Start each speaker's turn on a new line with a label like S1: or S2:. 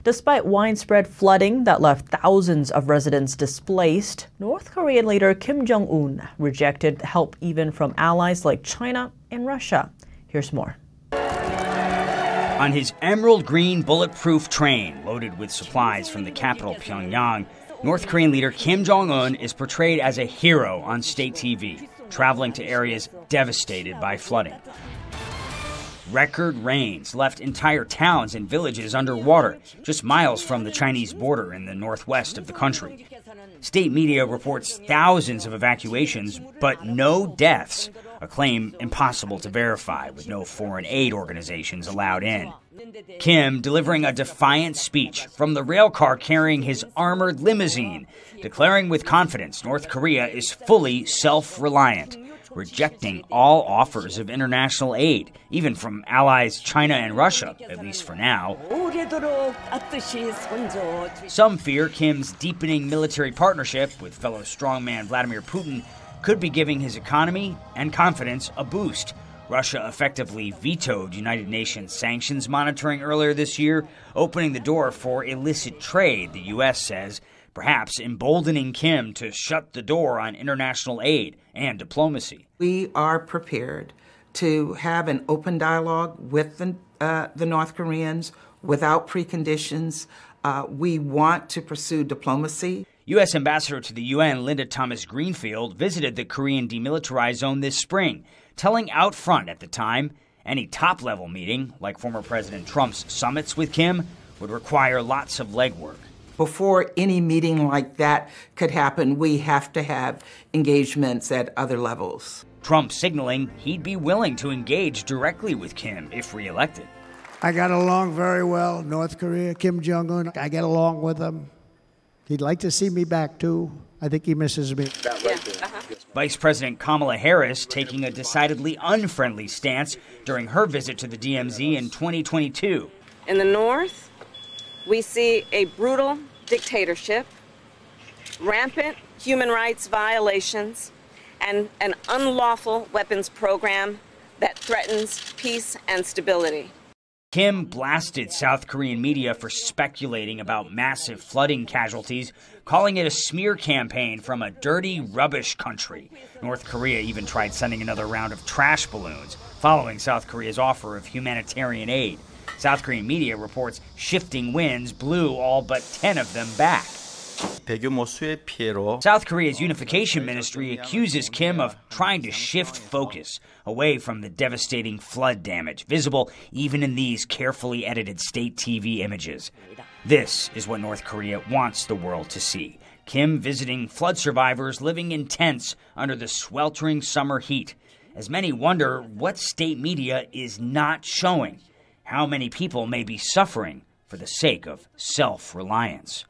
S1: Despite widespread flooding that left thousands of residents displaced, North Korean leader Kim Jong-un rejected help even from allies like China and Russia. Here's more.
S2: On his emerald green bulletproof train loaded with supplies from the capital Pyongyang, North Korean leader Kim Jong-un is portrayed as a hero on state TV, traveling to areas devastated by flooding. Record rains left entire towns and villages underwater, just miles from the Chinese border in the northwest of the country. State media reports thousands of evacuations, but no deaths, a claim impossible to verify with no foreign aid organizations allowed in. Kim delivering a defiant speech from the rail car carrying his armored limousine, declaring with confidence North Korea is fully self-reliant, rejecting all offers of international aid, even from allies China and Russia, at least for now. Some fear Kim's deepening military partnership with fellow strongman Vladimir Putin could be giving his economy and confidence a boost. Russia effectively vetoed United Nations sanctions monitoring earlier this year, opening the door for illicit trade, the U.S. says, perhaps emboldening Kim to shut the door on international aid and diplomacy.
S3: We are prepared to have an open dialogue with the North Koreans without preconditions. We want to pursue diplomacy.
S2: U.S. Ambassador to the UN Linda Thomas-Greenfield visited the Korean demilitarized zone this spring, telling out front at the time any top-level meeting, like former President Trump's summits with Kim, would require lots of legwork.
S3: Before any meeting like that could happen, we have to have engagements at other levels.
S2: Trump signaling he'd be willing to engage directly with Kim if reelected.
S4: I got along very well. North Korea, Kim Jong-un, I get along with him. He'd like to see me back, too. I think he misses me.
S2: Vice President Kamala Harris taking a decidedly unfriendly stance during her visit to the DMZ in 2022.
S5: In the North, we see a brutal dictatorship, rampant human rights violations, and an unlawful weapons program that threatens peace and stability.
S2: Kim blasted South Korean media for speculating about massive flooding casualties, calling it a smear campaign from a dirty rubbish country. North Korea even tried sending another round of trash balloons, following South Korea's offer of humanitarian aid. South Korean media reports shifting winds blew all but 10 of them back. South Korea's unification ministry accuses Kim of trying to shift focus away from the devastating flood damage, visible even in these carefully edited state TV images. This is what North Korea wants the world to see. Kim visiting flood survivors living in tents under the sweltering summer heat, as many wonder what state media is not showing, how many people may be suffering for the sake of self-reliance.